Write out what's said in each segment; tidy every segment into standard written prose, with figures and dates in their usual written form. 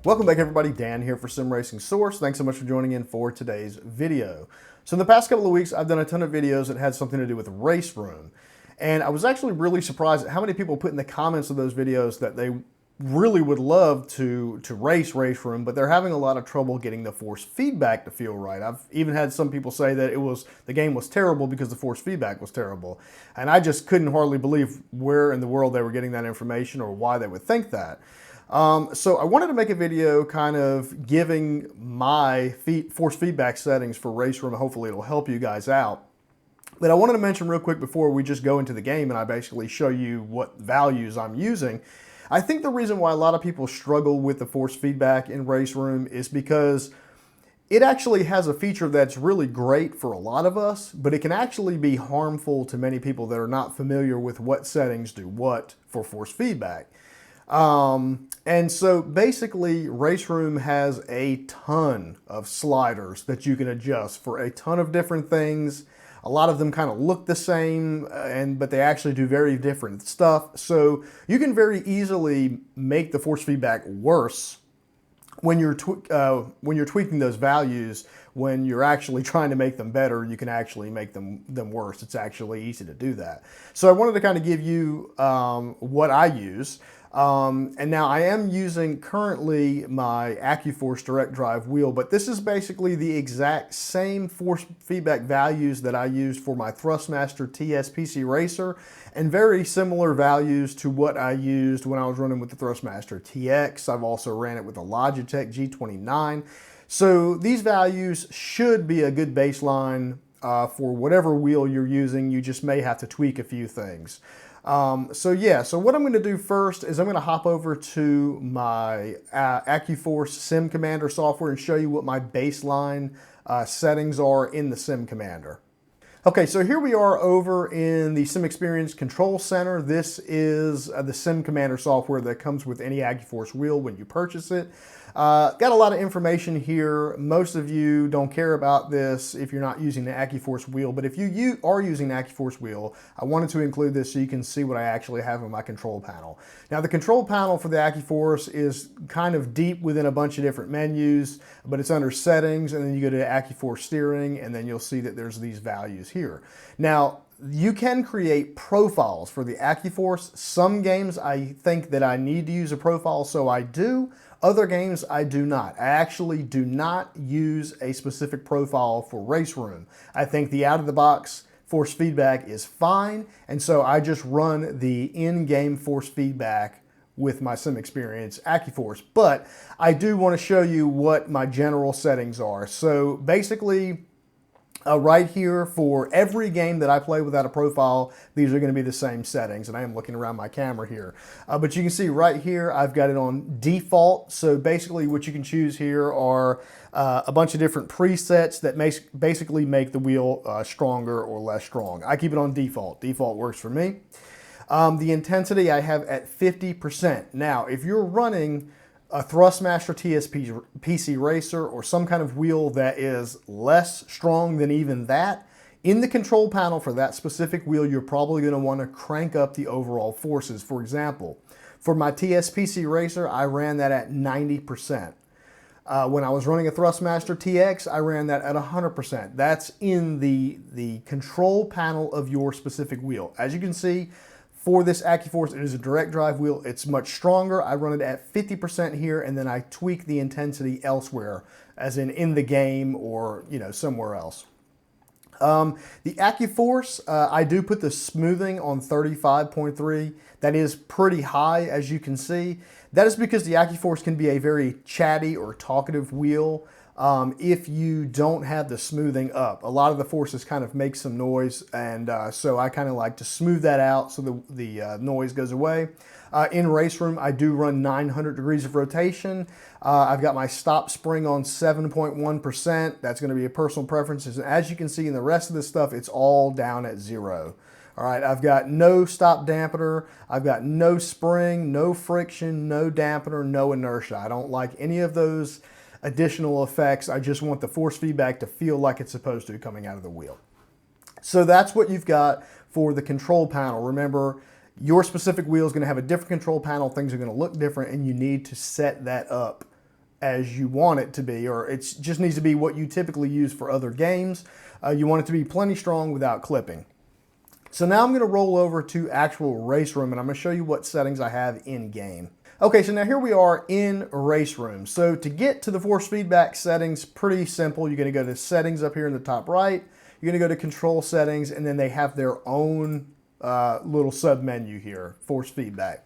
Welcome back everybody, Dan here for Sim Racing Source. Thanks so much for joining in for today's video. So in the past couple of weeks, I've done a ton of videos that had something to do with RaceRoom. And I was actually really surprised at how many people put in the comments of those videos that they really would love to race RaceRoom, but they're having a lot of trouble getting the force feedback to feel right. I've even had some people say that the game was terrible because the force feedback was terrible. And I just couldn't hardly believe where in the world they were getting that information or why they would think that. So I wanted to make a video kind of giving my force feedback settings for RaceRoom. Hopefully it'll help you guys out. But I wanted to mention real quick before we just go into the game and I basically show you what values I'm using. I think the reason why a lot of people struggle with the force feedback in RaceRoom is because it actually has a feature that's really great for a lot of us, but it can actually be harmful to many people that are not familiar with what settings do what for force feedback. And so basically RaceRoom has a ton of sliders that you can adjust for a ton of different things. A lot of them kind of look the same, but they actually do very different stuff. So you can very easily make the force feedback worse when you're tweaking those values. When you're actually trying to make them better, you can actually make them worse. It's actually easy to do that. So I wanted to kind of give you what I use. And now I am using currently my AccuForce direct drive wheel, but this is basically the exact same force feedback values that I used for my Thrustmaster TS PC Racer, and very similar values to what I used when I was running with the Thrustmaster TX. I've also ran it with the Logitech G29. So these values should be a good baseline for whatever wheel you're using. You just may have to tweak a few things. So what I'm going to do first is I'm going to hop over to my AccuForce Sim Commander software and show you what my baseline settings are in the Sim Commander. Okay, so here we are over in the Sim Experience Control Center. This is the Sim Commander software that comes with any AccuForce wheel when you purchase it. Got a lot of information here. Most of you don't care about this if you're not using the AccuForce wheel, but if you are using the AccuForce wheel, I wanted to include this so you can see what I actually have in my control panel. Now the control panel for the AccuForce is kind of deep within a bunch of different menus, but it's under settings, and then you go to AccuForce steering, and then you'll see that there's these values here. Now, you can create profiles for the AccuForce. Some games I think that I need to use a profile, so I do. Other games I do not. I actually do not use a specific profile for RaceRoom. I think the out-of-the-box force feedback is fine, and so I just run the in-game force feedback with my Sim Experience AccuForce. But I do want to show you what my general settings are. So basically, right here, for every game that I play without a profile, these are going to be the same settings, and I am looking around my camera here. But you can see right here, I've got it on default. So basically what you can choose here are a bunch of different presets that basically make the wheel stronger or less strong. I keep it on default. Default works for me. The intensity I have at 50%. Now, if you're running a Thrustmaster TS PC Racer or some kind of wheel that is less strong than even that, in the control panel for that specific wheel, you're probably going to want to crank up the overall forces. For example, for my TS PC Racer, I ran that at 90%. When I was running a Thrustmaster TX, I ran that at 100%. That's in the control panel of your specific wheel. As you can see, for this AccuForce, it is a direct drive wheel. It's much stronger. I run it at 50% here, and then I tweak the intensity elsewhere, as in the game or somewhere else. The AccuForce, I do put the smoothing on 35.3. That is pretty high, as you can see. That is because the AccuForce can be a very chatty or talkative wheel. If you don't have the smoothing up. A lot of the forces kind of make some noise, and so I kind of like to smooth that out so the noise goes away. In RaceRoom, I do run 900 degrees of rotation. I've got my stop spring on 7.1%. That's going to be a personal preference. As you can see in the rest of this stuff, it's all down at 0. All right, I've got no stop dampener, I've got no spring, no friction, no dampener, no inertia. I don't like any of those additional effects. I just want the force feedback to feel like it's supposed to coming out of the wheel. So that's what you've got for the control panel. Remember, your specific wheel is going to have a different control panel. Things are going to look different, and you need to set that up as you want it to be, or it just needs to be what you typically use for other games. You want it to be plenty strong without clipping. So now I'm going to roll over to actual RaceRoom, and I'm going to show you what settings I have in game. Okay, so now here we are in RaceRoom. So to get to the force feedback settings, pretty simple. You're going to go to settings up here in the top right. You're going to go to control settings, and then they have their own little sub menu here, force feedback.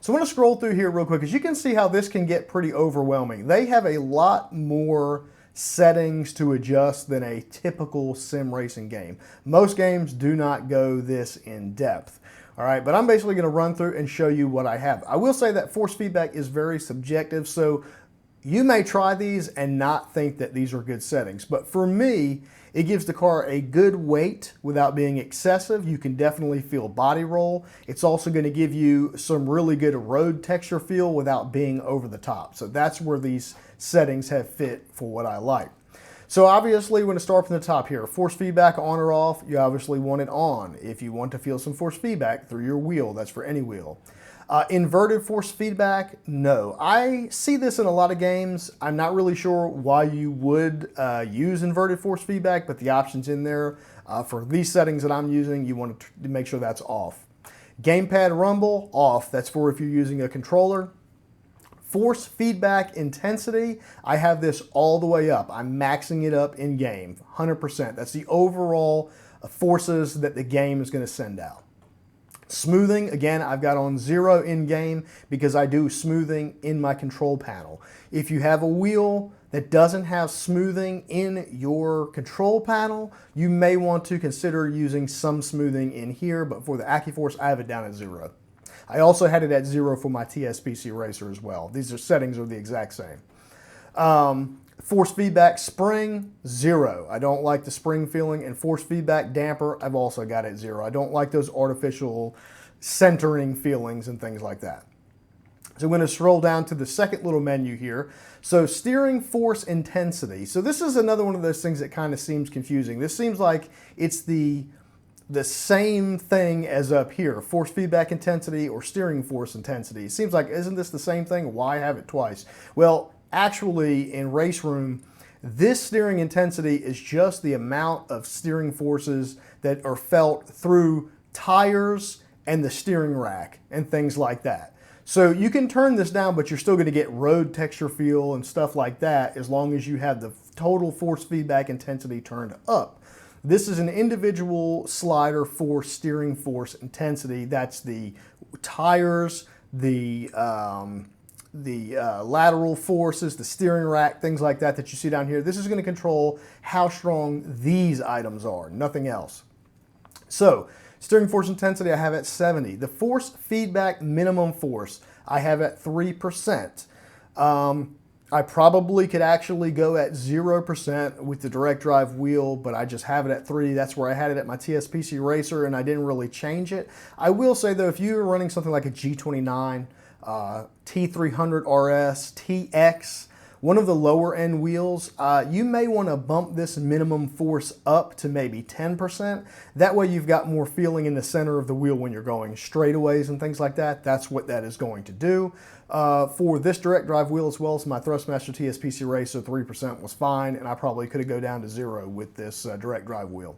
So I'm going to scroll through here real quick, as you can see how this can get pretty overwhelming. They have a lot more settings to adjust than a typical sim racing game. Most games do not go this in depth. All right, but I'm basically going to run through and show you what I have. I will say that force feedback is very subjective, so you may try these and not think that these are good settings. But for me, it gives the car a good weight without being excessive. You can definitely feel body roll. It's also going to give you some really good road texture feel without being over the top. So that's where these settings have fit for what I like. So obviously, we're going to start from the top here. Force feedback on or off, you obviously want it on. If you want to feel some force feedback through your wheel, that's for any wheel. Inverted force feedback, no. I see this in a lot of games. I'm not really sure why you would use inverted force feedback, but the option's in there. For these settings that I'm using, you want to make sure that's off. Gamepad rumble, off. That's for if you're using a controller. Force feedback intensity, I have this all the way up. I'm maxing it up in game, 100%. That's the overall forces that the game is going to send out. Smoothing, again, I've got on 0 in game because I do smoothing in my control panel. If you have a wheel that doesn't have smoothing in your control panel, you may want to consider using some smoothing in here, but for the AccuForce, I have it down at 0. I also had it at 0 for my TSPC Racer as well. These settings are the exact same. Force feedback spring, 0. I don't like the spring feeling. And force feedback damper, I've also got it at 0. I don't like those artificial centering feelings and things like that. So I'm going to scroll down to the second little menu here. So steering force intensity. So this is another one of those things that kind of seems confusing. This seems like it's the same thing as up here, force feedback intensity or steering force intensity. It seems like, isn't this the same thing? Why have it twice? Well, actually in RaceRoom, this steering intensity is just the amount of steering forces that are felt through tires and the steering rack and things like that. So you can turn this down, but you're still going to get road texture feel and stuff like that as long as you have the total force feedback intensity turned up. This is an individual slider for steering force intensity. That's the tires, the lateral forces, the steering rack, things like that that you see down here. This is going to control how strong these items are, nothing else. So steering force intensity I have at 70. The force feedback minimum force I have at 3%. I probably could actually go at 0% with the direct drive wheel, but I just have it at 3. That's where I had it at my TSPC Racer, and I didn't really change it. I will say, though, if you're running something like a G29, T300 RS, TX, one of the lower end wheels, you may want to bump this minimum force up to maybe 10%. That way you've got more feeling in the center of the wheel when you're going straightaways and things like that. That's what that is going to do. For this direct drive wheel as well as my Thrustmaster TSPC Racer, 3% was fine, and I probably could have go down to 0 with this direct drive wheel.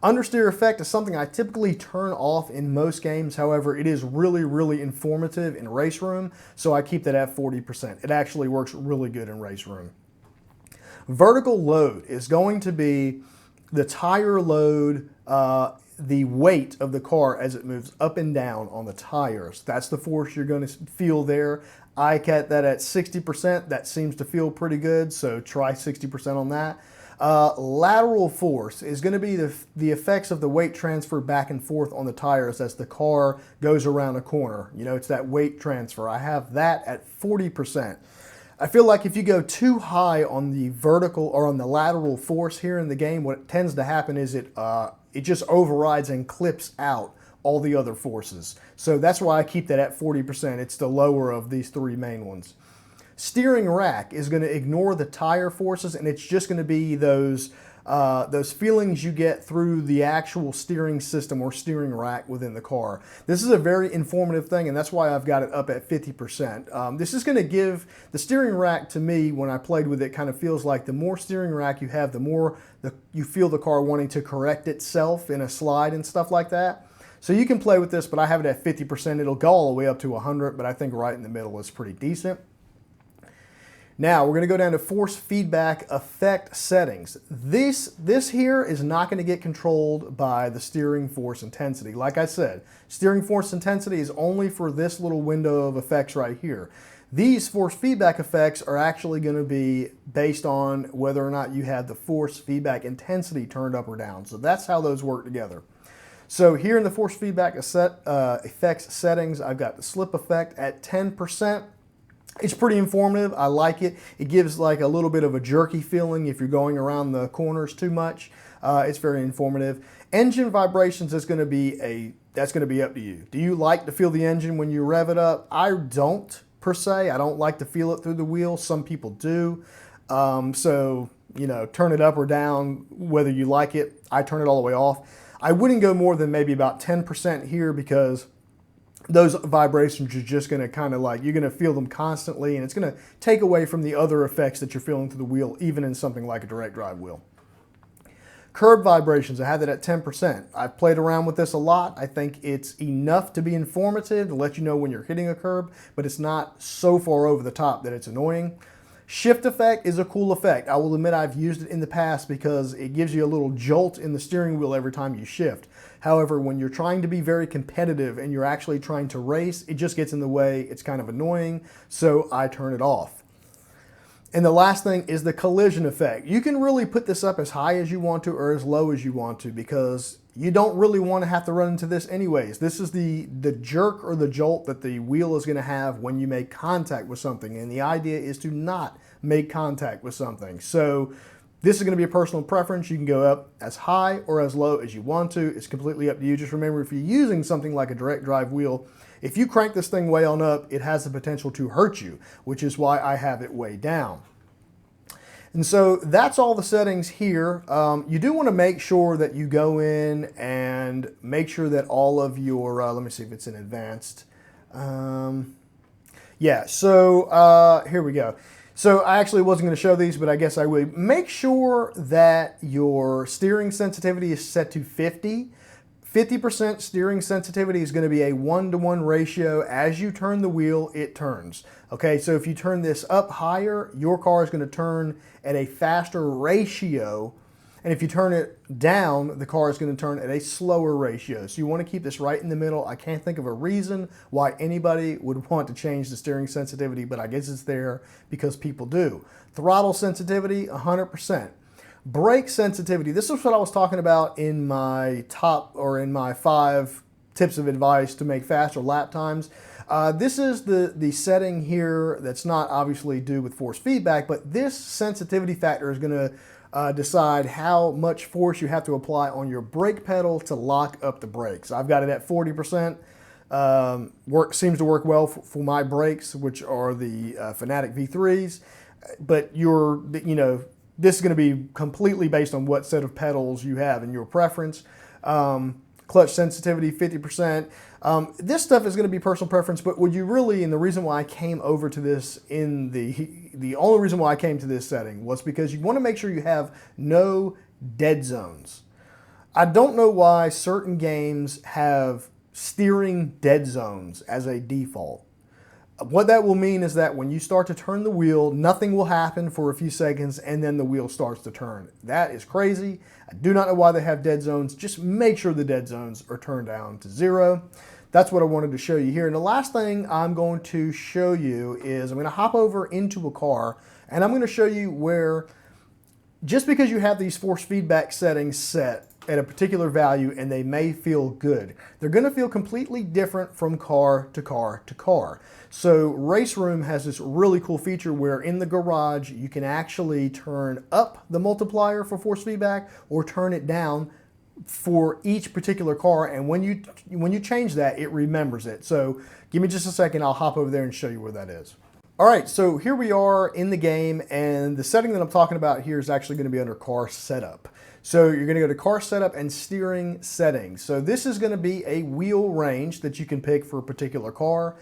Understeer effect is something I typically turn off in most games. However, it is really, really informative in RaceRoom, so I keep that at 40%. It actually works really good in RaceRoom. Vertical load is going to be the tire load, the weight of the car as it moves up and down on the tires. That's the force you're going to feel there. I kept that at 60%. That seems to feel pretty good, so try 60% on that. Lateral force is going to be the effects of the weight transfer back and forth on the tires as the car goes around a corner. You know, it's that weight transfer. I have that at 40%. I feel like if you go too high on the vertical or on the lateral force here in the game, what tends to happen is it just overrides and clips out all the other forces. So that's why I keep that at 40%. It's the lower of these three main ones. Steering rack is going to ignore the tire forces, and it's just going to be those those feelings you get through the actual steering system or steering rack within the car. This is a very informative thing, and that's why I've got it up at 50%. This is going to give the steering rack, to me, when I played with it, kind of feels like the more steering rack you have, the more you feel the car wanting to correct itself in a slide and stuff like that. So you can play with this, but I have it at 50%. It'll go all the way up to 100, but I think right in the middle is pretty decent. Now we're going to go down to force feedback effect settings. This here is not going to get controlled by the steering force intensity. Like I said, steering force intensity is only for this little window of effects right here. These force feedback effects are actually going to be based on whether or not you have the force feedback intensity turned up or down. So that's how those work together. So here in the force feedback effects settings, I've got the slip effect at 10%. It's pretty informative. I like it. It gives like a little bit of a jerky feeling if you're going around the corners too much. It's very informative. Engine vibrations is going to be that's going to be up to you. Do you like to feel the engine when you rev it up? I don't per se. I don't like to feel it through the wheel. Some people do. So, you know, turn it up or down, whether you like it. I turn it all the way off. I wouldn't go more than maybe about 10% here because those vibrations are just going to kind of like, you're going to feel them constantly, and it's going to take away from the other effects that you're feeling through the wheel, even in something like a direct drive wheel. Curb vibrations, I have that at 10%. I've played around with this a lot. I think it's enough to be informative, to let you know when you're hitting a curb, but it's not so far over the top that it's annoying. Shift effect is a cool effect. I will admit I've used it in the past because it gives you a little jolt in the steering wheel every time you shift. However, when you're trying to be very competitive and you're actually trying to race, it just gets in the way. It's kind of annoying, so I turn it off. And the last thing is the collision effect. You can really put this up as high as you want to or as low as you want to because you don't really want to have to run into this anyways. This is the jerk or the jolt that the wheel is going to have when you make contact with something. And the idea is to not make contact with something. So this is going to be a personal preference. You can go up as high or as low as you want to. It's completely up to you. Just remember, if you're using something like a direct drive wheel, if you crank this thing way on up, it has the potential to hurt you, which is why I have it way down. And so that's all the settings here. You do want to make sure that you go in and make sure that all of your, let me see if it's in advanced. Yeah, so here we go. So I actually wasn't going to show these, but I guess I will. Make sure that your steering sensitivity is set to 50. 50% steering sensitivity is going to be a 1-to-1 ratio. As you turn the wheel, it turns. Okay, so if you turn this up higher, your car is going to turn at a faster ratio. And if you turn it down, the car is going to turn at a slower ratio. So you want to keep this right in the middle. I can't think of a reason why anybody would want to change the steering sensitivity, but I guess it's there because people do. Throttle sensitivity, 100%. Brake sensitivity, this is what I was talking about in my top, or in my 5 tips of advice to make faster lap times. This is the setting here that's not obviously due with force feedback, but this sensitivity factor is going to decide how much force you have to apply on your brake pedal to lock up the brakes. I've got it at 40%. Seems to work well for my brakes, which are the Fanatic V3s. But this is going to be completely based on what set of pedals you have in your preference. Clutch sensitivity, 50%. This stuff is going to be personal preference, but would you really, and the reason why I came over to this the only reason why I came to this setting was because you want to make sure you have no dead zones. I don't know why certain games have steering dead zones as a default. What that will mean is that when you start to turn the wheel, nothing will happen for a few seconds and then the wheel starts to turn. That is crazy. I do not know why they have dead zones. Just make sure the dead zones are turned down to 0. That's what I wanted to show you here. And the last thing I'm going to show you is I'm going to hop over into a car and I'm going to show you where, just because you have these force feedback settings set at a particular value and they may feel good, they're going to feel completely different from car to car to car. So RaceRoom has this really cool feature where in the garage you can actually turn up the multiplier for force feedback or turn it down for each particular car, and when you change that, it remembers it. So give me just a second, I'll hop over there and show you where that is. All right, so here we are in the game, and the setting that I'm talking about here is actually going to be under car setup. So you're going to go to car setup and steering settings. So this is going to be a wheel range that you can pick for a particular car.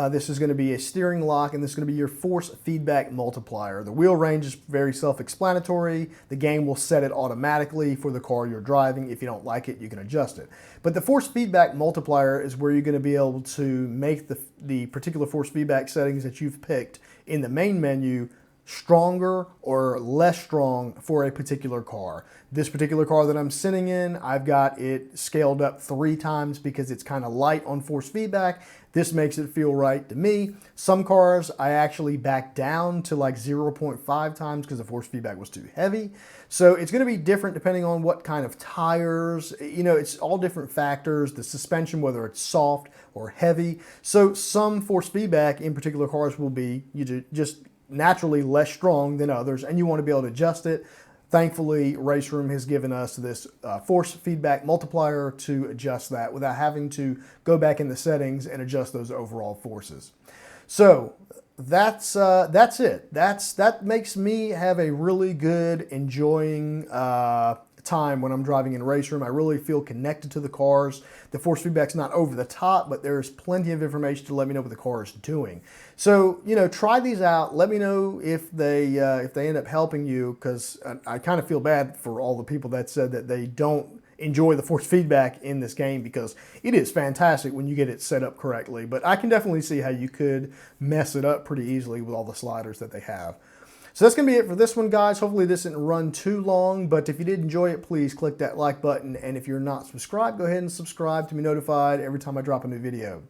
This is going to be a steering lock, and this is going to be your force feedback multiplier. The wheel range is very self-explanatory. The game will set it automatically for the car you're driving. If you don't like it, you can adjust it. But the force feedback multiplier is where you're going to be able to make the particular force feedback settings that you've picked in the main menu stronger or less strong for a particular car. This particular car that I'm sitting in, I've got it scaled up 3 times because it's kind of light on force feedback. This makes it feel right to me. Some cars I actually back down to like 0.5 times because the force feedback was too heavy. So it's going to be different depending on what kind of tires, it's all different factors, the suspension, whether it's soft or heavy. So some force feedback in particular cars will be just naturally less strong than others, and you want to be able to adjust it. Thankfully, RaceRoom has given us this force feedback multiplier to adjust that without having to go back in the settings and adjust those overall forces. So that's it. That makes me have a really good, enjoying time when I'm driving in RaceRoom. I really feel connected to the cars. The force feedback's not over the top, but there's plenty of information to let me know what the car is doing. So, try these out. Let me know if they end up helping you, because I kind of feel bad for all the people that said that they don't enjoy the force feedback in this game, because it is fantastic when you get it set up correctly. But I can definitely see how you could mess it up pretty easily with all the sliders that they have. So that's going to be it for this one, guys. Hopefully this didn't run too long, but if you did enjoy it, please click that like button. And if you're not subscribed, go ahead and subscribe to be notified every time I drop a new video.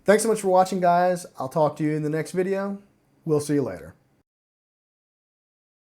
Thanks so much for watching, guys. I'll talk to you in the next video. We'll see you later.